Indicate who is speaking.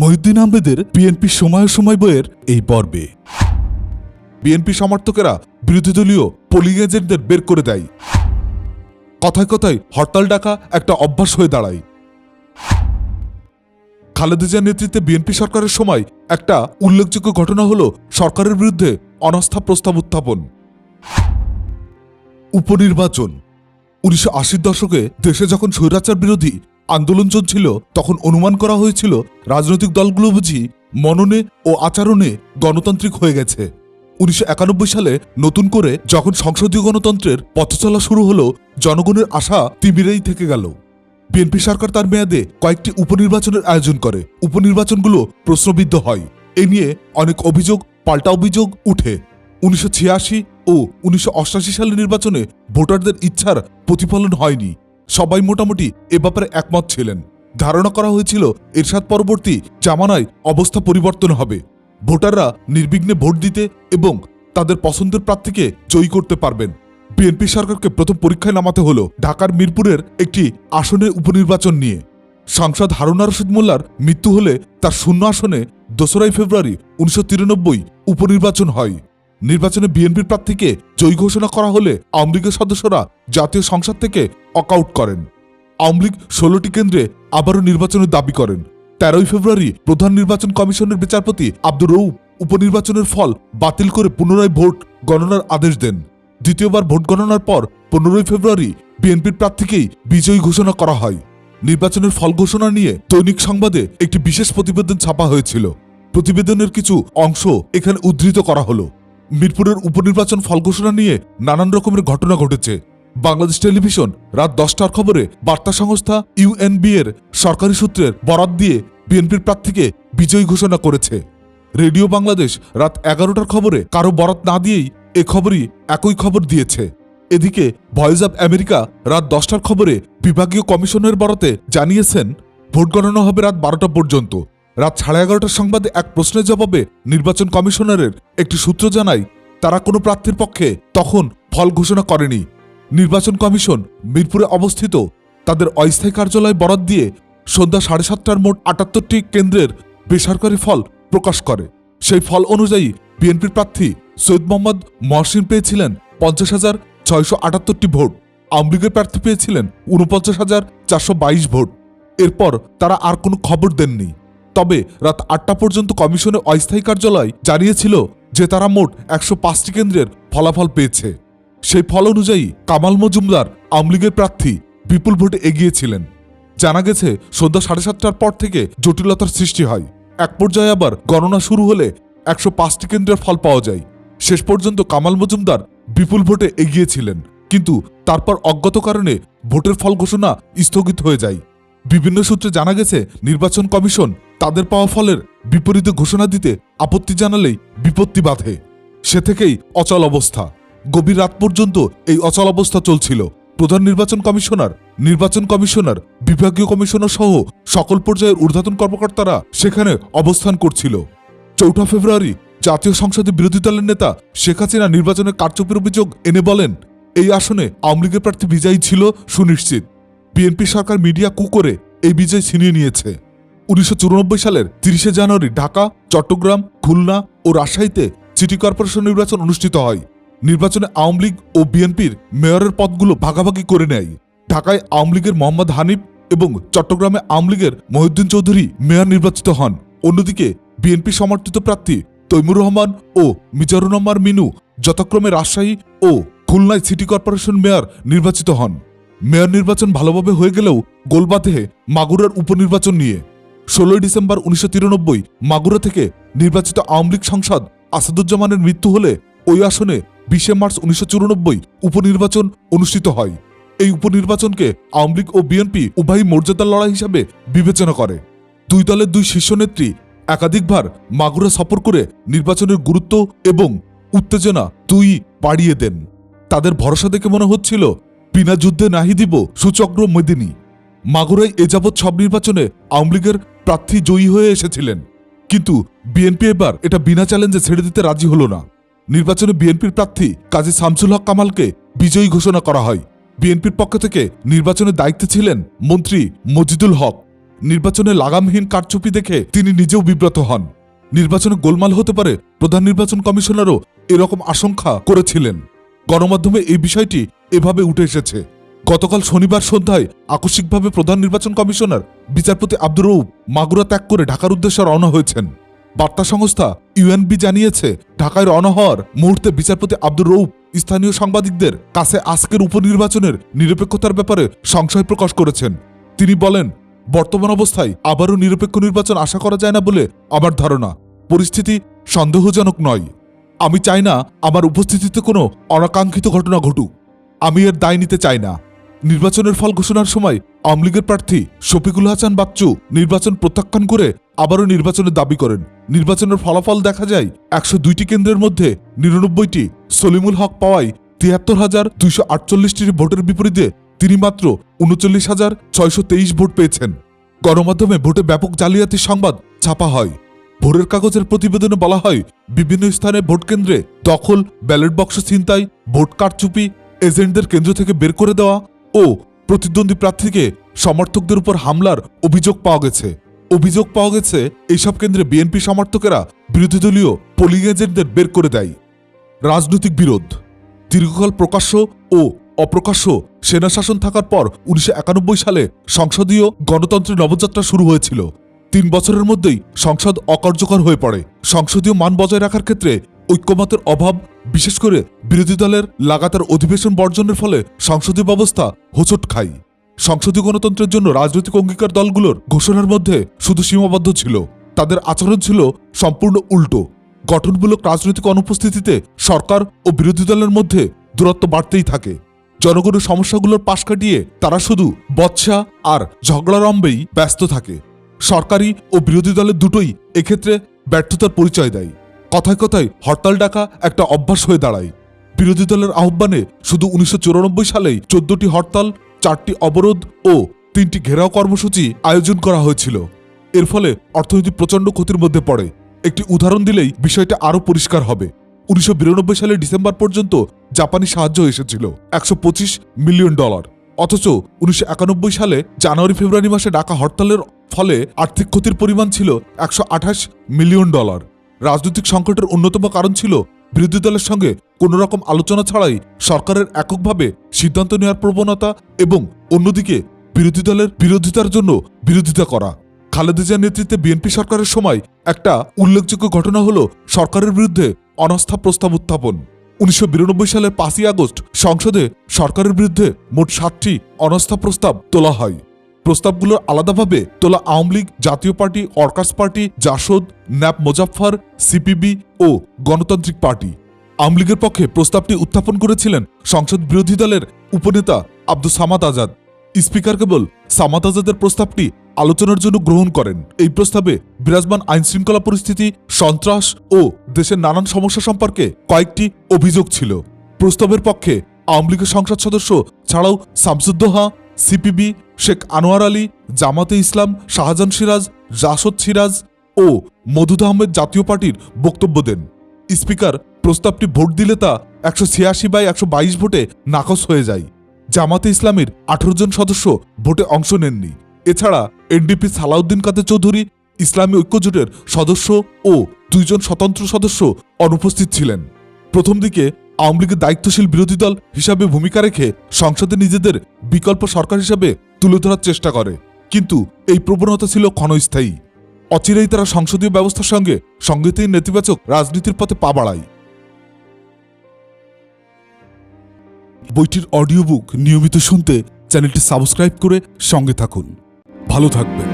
Speaker 1: মহিউদ্দিন আহমেদের বিএনপি সময় সময় বইয়ের এই পর্বে বিএনপি সমর্থকেরা বিরোধী দলীয় পোলিং এজেন্টদের বের করে দেয়। কথায় কথায় হরতাল ডাকা একটা অভ্যাস হয়ে দাঁড়ায়। খালেদা জিয়ার নেতৃত্বে বিএনপি সরকারের সময় একটা উল্লেখযোগ্য ঘটনা হল সরকারের বিরুদ্ধে অনাস্থা প্রস্তাব উত্থাপন। উপনির্বাচন ১৯৮০ দশকে দেশে যখন স্বৈরাচার বিরোধী আন্দোলন চলছিল তখন অনুমান করা হয়েছিল রাজনৈতিক দলগুলো বুঝি মননে ও আচরণে গণতান্ত্রিক হয়ে গেছে। ১৯৯১ সালে নতুন করে যখন সংসদীয় গণতন্ত্রের পথ চলা শুরু হলো, জনগণের আশা তিমিরেই থেকে গেল। বিএনপি সরকার তার মেয়াদে কয়েকটি উপনির্বাচনের আয়োজন করে। উপনির্বাচনগুলো প্রশ্নবিদ্ধ হয়। এ নিয়ে অনেক অভিযোগ পাল্টা অভিযোগ উঠে। ১৯৮৬ ও ১৯৮৮ সালের নির্বাচনে ভোটারদের ইচ্ছার প্রতিফলন হয়নি। সবাই মোটামুটি এ ব্যাপারে একমত ছিলেন। ধারণা করা হয়েছিল এরশাদ পরবর্তী জামানায় অবস্থা পরিবর্তন হবে। ভোটাররা নির্বিঘ্নে ভোট দিতে এবং তাদের পছন্দের প্রার্থীকে জয়ী করতে পারবেন। বিএনপি সরকারকে প্রথম পরীক্ষায় নামাতে হলো ঢাকার মিরপুরের একটি আসনের উপনির্বাচন নিয়ে। সাংসদ হারুন রশিদ মোল্লার মৃত্যু হলে তার শূন্য আসনে ২রা ফেব্রুয়ারি ১৯৯৩ উপনির্বাচন হয়। নির্বাচনে বিএনপির প্রার্থীকে জয়ী ঘোষণা করা হলে আওয়ামী লীগের সদস্যরা জাতীয় সংসদ থেকে ওয়াকআউট করেন। আওয়ামী লীগ ১৬টি কেন্দ্রে আবারও নির্বাচনের দাবি করেন। ১৩ ফেব্রুয়ারি প্রধান নির্বাচন কমিশনের বিচারপতি আব্দুর রউফ উপনির্বাচনের ফল বাতিল করে পুনরায় ভোট গণনার আদেশ দেন। দ্বিতীয়বার ভোট গণনার পর ১৫ ফেব্রুয়ারি বিএনপির প্রার্থীকেই বিজয়ী ঘোষণা করা হয়। নির্বাচনের ফল ঘোষণা নিয়ে দৈনিক সংবাদে একটি বিশেষ প্রতিবেদন ছাপা হয়েছিল। প্রতিবেদনের কিছু অংশ এখানে উদ্ধৃত করা হলো। মিরপুরের উপনির্বাচন ফল ঘোষণা নিয়ে নানান রকমের ঘটনা ঘটেছে। বাংলাদেশ টেলিভিশন রাত ১০টার খবরে বার্তা সংস্থা ইউএনবি এর সরকারি সূত্রের বরাত দিয়ে বিএনপির প্রার্থীকে বিজয়ী ঘোষণা করেছে। রেডিও বাংলাদেশ রাত ১১টার খবরে কারো বরাত না দিয়েই এ খবরই একই খবর দিয়েছে। এদিকে ভয়েস অব আমেরিকা রাত ১০টার খবরে বিভাগীয় কমিশনের বরাতে জানিয়েছেন ভোট গণনা হবে রাত ১২টা পর্যন্ত। রাত ১১:৩০টার সংবাদে এক প্রশ্নের জবাবে নির্বাচন কমিশনারের একটি সূত্র জানায় তারা কোনো প্রার্থীর পক্ষে তখন ফল ঘোষণা করেনি। নির্বাচন কমিশন মিরপুরে অবস্থিত তাদের অস্থায়ী কার্যালয় বরাত দিয়ে সন্ধ্যা ৭:৩০টার মোট ৭৮টি কেন্দ্রের বেসরকারি ফল প্রকাশ করে। সেই ফল অনুযায়ী বিএনপির প্রার্থী সৈয়দ মোহাম্মদ মহসিন পেয়েছিলেন ৫০,৬৭৮টি ভোট। আওয়ামী লীগের প্রার্থী পেয়েছিলেন ৪৯,৪২২ ভোট। এরপর তারা আর কোনো খবর দেননি। তবে রাত ৮টা পর্যন্ত কমিশনের অস্থায়ী কার্যালয় জানিয়েছিল যে তারা মোট ১০৫টি কেন্দ্রের ফলাফল পেয়েছে। সেই ফল অনুযায়ী কামাল মজুমদার আওয়ামী লীগের প্রার্থী বিপুল ভোটে এগিয়েছিলেন। জানা গেছে সন্ধ্যা ৭:৩০টার পর থেকে জটিলতার সৃষ্টি হয়। এক পর্যায়ে আবার গণনা শুরু হলে ১০৫টি কেন্দ্রের ফল পাওয়া যায়। শেষ পর্যন্ত কামাল মজুমদার বিপুল ভোটে এগিয়েছিলেন, কিন্তু তারপর অজ্ঞাত কারণে ভোটের ফল ঘোষণা স্থগিত হয়ে যায়। বিভিন্ন সূত্রে জানা গেছে নির্বাচন কমিশন তাদের পাওয়া ফলের বিপরীতে ঘোষণা দিতে আপত্তি জানালেই বিপত্তি বাধে। সে থেকেই অচল অবস্থা। গভীর রাত পর্যন্ত এই অচল অবস্থা চলছিল। প্রধান নির্বাচন কমিশনার, বিভাগীয় কমিশনার সহ সকল পর্যায়ের ঊর্ধ্বতন কর্মকর্তারা সেখানে অবস্থান করছিল। ৪ঠা ফেব্রুয়ারি জাতীয় সংসদে বিরোধী দলের নেতা শেখ হাসিনা নির্বাচনের কারচুপির অভিযোগ এনে বলেন এই আসনে আওয়ামী লীগের প্রার্থী বিজয়ী ছিল সুনিশ্চিত। বিএনপি সরকার মিডিয়া কু করে এই বিজয় ছিনিয়ে নিয়েছে। ১৯৯৪ সালের ৩০শে জানুয়ারি ঢাকা, চট্টগ্রাম, খুলনা ও রাজশাহীতে সিটি কর্পোরেশন নির্বাচন অনুষ্ঠিত হয়। নির্বাচনে আওয়ামী লীগ ও বিএনপির মেয়রের পদগুলো ভাগাভাগি করে নেয়। ঢাকায় আওয়ামী লীগের মোহাম্মদ হানিফ এবং চট্টগ্রামে আওয়ামী লীগের মহিউদ্দিন চৌধুরী মেয়র নির্বাচিত হন। অন্যদিকে বিএনপি সমর্থিত প্রার্থী তৈমুর রহমান ও মিজানুর রহমান মিনু যথাক্রমে রাজশাহী ও খুলনায় সিটি কর্পোরেশন মেয়র নির্বাচিত হন। মেয়র নির্বাচন ভালোভাবে হয়ে গেলেও গোল বাধে মাগুরার উপনির্বাচন নিয়ে। ১৬ ডিসেম্বর ১৯৯৩ মাগুরা থেকে নির্বাচিত আওয়ামী লীগ সাংসদ আসাদুজ্জামানের মৃত্যু হলে ওই আসনে ২০ মার্চ ১৯৯৪ উপনির্বাচন অনুষ্ঠিত হয়। এই উপনির্বাচনকে আওয়ামী লীগ ও বিএনপি উভয়ই মর্যাদার লড়াই হিসাবে বিবেচনা করে। দুই দলের দুই শীর্ষ নেত্রী একাধিকবার মাগুরা সফর করে নির্বাচনের গুরুত্ব এবং উত্তেজনা দুই বাড়িয়ে দেন। তাদের ভরসা দেখে মনে হচ্ছিল বিনা যুদ্ধে নাহি দিব সুচক্র মেদিনী। মাগুরায় এ যাবৎ সব নির্বাচনে আওয়ামী লীগের প্রার্থী জয়ী হয়ে এসেছিলেন, কিন্তু বিএনপি এবার এটা বিনা চ্যালেঞ্জে ছেড়ে দিতে রাজি হল না। নির্বাচনে বিএনপির প্রার্থী কাজী শামসুল হক কামালকে বিজয়ী ঘোষণা করা হয়। বিএনপির পক্ষ থেকে নির্বাচনের দায়িত্বে ছিলেন মন্ত্রী মজিদুল হক। নির্বাচনে লাগামহীন কারচুপি দেখে তিনি নিজেও বিব্রত হন। নির্বাচনে গোলমাল হতে পারে প্রধান নির্বাচন কমিশনারও এরকম আশঙ্কা করেছিলেন। গণমাধ্যমে এই বিষয়টি এভাবে উঠে এসেছে। গতকাল শনিবার সন্ধ্যায় আকস্মিকভাবে প্রধান নির্বাচন কমিশনার বিচারপতি আব্দুর রউফ মাগুরা ত্যাগ করে ঢাকার উদ্দেশ্যে রওনা হয়েছেন। বার্তা সংস্থা ইউএনবি জানিয়েছে, ঢাকায় রওনা হওয়ার মুহূর্তে বিচারপতি আব্দুর রউফ স্থানীয় সাংবাদিকদের কাছে আজকের উপনির্বাচনের নিরপেক্ষতার ব্যাপারে সংশয় প্রকাশ করেছেন। তিনি বলেন, বর্তমান অবস্থায় আবারও নিরপেক্ষ নির্বাচন আশা করা যায় না বলে আমার ধারণা। পরিস্থিতি সন্দেহজনক নয়। আমি চাই না আমার উপস্থিতিতে কোনো অনাকাঙ্ক্ষিত ঘটনা ঘটুক। আমি এর দায় নিতে চাই না। নির্বাচনের ফল ঘোষণার সময় আওয়ামী লীগের প্রার্থী শফিকুল হাসান বাচ্চু নির্বাচন প্রত্যাখ্যান করে আবারও নির্বাচনের দাবি করেন। নির্বাচনের ফলাফল দেখা যায় 102টি কেন্দ্রের মধ্যে 99টি সলিমুল হক পাওয়ায় 73,248টি ভোটের বিপরীতে তিনি মাত্র 39,623 ভোট পেয়েছেন। গণমাধ্যমে ভোটে ব্যাপক জালিয়াতির সংবাদ ছাপা হয়। ভোরের কাগজের প্রতিবেদনে বলা হয়, বিভিন্ন স্থানে ভোট কেন্দ্রে দখল, ব্যালট বক্স ছিনতাই, ভোট কারচুপি, এজেন্টদের কেন্দ্র থেকে বের করে দেওয়া ও প্রতিদ্বন্দ্বী প্রার্থীকে সমর্থকদের উপর হামলার অভিযোগ পাওয়া গেছে। এইসব কেন্দ্রে বিএনপি সমর্থকেরা বিরোধী দলীয় পোলিং এজেন্টদের বের করে দেয়। রাজনৈতিক বিরোধ। দীর্ঘকাল প্রকাশ্য ও অপ্রকাশ্য সেনা শাসন থাকার পর 1991 সালে সংসদীয় গণতন্ত্রের নবযাত্রা শুরু হয়েছিল। 3 বছরের মধ্যেই সংসদ অকার্যকর হয়ে পড়ে। সংসদীয় মান বজায় রাখার ক্ষেত্রে ঐক্যমতের অভাব, বিশেষ করে বিরোধী দলের লাগাতার অধিবেশন বর্জনের ফলে সংসদীয় ব্যবস্থা হোঁচট খায়। সংসদীয় গণতন্ত্রের জন্য রাজনৈতিক অঙ্গীকার দলগুলোর ঘোষণার মধ্যে শুধু সীমাবদ্ধ ছিল। তাদের আচরণ ছিল সম্পূর্ণ উল্টো। গঠনমূলক রাজনৈতিক অনুপস্থিতিতে সরকার ও বিরোধী দলের মধ্যে দূরত্ব বাড়তেই থাকে। জনগণের সমস্যাগুলোর পাশ কাটিয়ে তারা শুধু বচসা আর ঝগড়ারম্ভেই ব্যস্ত থাকে। সরকারি ও বিরোধী দলের দুটোই এক্ষেত্রে ব্যর্থতার পরিচয় দেয়। কথায় কথায় হরতাল ডাকা একটা অভ্যাস হয়ে দাঁড়ায়। বিরোধী দলের আহ্বানে শুধু 1994 সালেই 14টি হরতাল, 4টি অবরোধ ও 3টি ঘেরাও কর্মসূচি আয়োজন করা হয়েছিল। এর ফলে অর্থনীতি প্রচণ্ড ক্ষতির মধ্যে পড়ে। একটি উদাহরণ দিলেই বিষয়টা আরও পরিষ্কার হবে। 1992 সালের ডিসেম্বর পর্যন্ত জাপানি সাহায্য এসেছিল $125 মিলিয়ন। অথচ 1991 সালে জানুয়ারি-ফেব্রুয়ারি মাসে ডাকা হরতালের ফলে আর্থিক ক্ষতির পরিমাণ ছিল $128 মিলিয়ন। রাজনৈতিক সংকটের অন্যতম কারণ ছিল বিরোধী দলের সঙ্গে কোনো রকম আলোচনা ছাড়াই সরকারের এককভাবে সিদ্ধান্ত নেওয়ার প্রবণতা এবং অন্যদিকে বিরোধী দলের বিরোধিতার জন্য বিরোধিতা করা। খালেদা জিয়ার নেতৃত্বে বিএনপি সরকারের সময় একটা উল্লেখযোগ্য ঘটনা হল সরকারের বিরুদ্ধে অনাস্থা প্রস্তাব উত্থাপন। 1992 সালের 5ই আগস্ট সংসদে সরকারের বিরুদ্ধে মোট 7টি অনাস্থা প্রস্তাব তোলা হয়। প্রস্তাবগুলোর আলাদাভাবে তোলা Awami League, Jatiya Party, Workers Party, JASAD, NAP Muzaffar, CPB ও গণতান্ত্রিক পার্টি। আওয়ামী লীগের পক্ষে প্রস্তাবটি উত্থাপন করেছিলেন সংসদ বিরোধী দলের উপনেতা আব্দুস সামাদ আজাদ। স্পিকার কেবল সামাদ আজাদের প্রস্তাবটি আলোচনার জন্য গ্রহণ করেন। এই প্রস্তাবে বিরাজমান আইনশৃঙ্খলা পরিস্থিতি, সন্ত্রাস ও দেশের নানান সমস্যা সম্পর্কে কয়েকটি অভিযোগ ছিল। প্রস্তাবের পক্ষে আওয়ামী লীগের সংসদ সদস্য ছাড়াও শামসুদ্দোহা, সিপিবি, শেখ আনোয়ার আলী, জামাতে ইসলাম, শাহজাহান সিরাজ, জাসদ সিরাজ ও মওদুদ আহমেদ জাতীয় পার্টির বক্তব্য দেন। স্পিকার প্রস্তাবটি ভোট দিলে তা 186/122 ভোটে নাকচ হয়ে যায়। জামাতে ইসলামের 18 জন সদস্য ভোটে অংশ নেননি। এছাড়া এনডিপি সালাউদ্দিন কাদের চৌধুরী, ইসলামী ঐক্যজোটের সদস্য ও 2 জন স্বতন্ত্র সদস্য অনুপস্থিত ছিলেন। প্রথম দিকে আওয়ামী লীগের দায়িত্বশীল বিরোধী দল হিসাবে ভূমিকা রেখে সংসদে নিজেদের বিকল্প সরকার হিসাবে তুলে ধরার চেষ্টা করে, কিন্তু এই প্রবণতা ছিল ক্ষণস্থায়ী। অচিরেই তারা সংসদীয় ব্যবস্থার সঙ্গে সংগতিহীন নেতিবাচক রাজনীতির পথে পা বাড়ায়। বইটির অডিও বুক নিয়মিত শুনতে চ্যানেলটি সাবস্ক্রাইব করে সঙ্গে থাকুন। ভালো থাকবেন।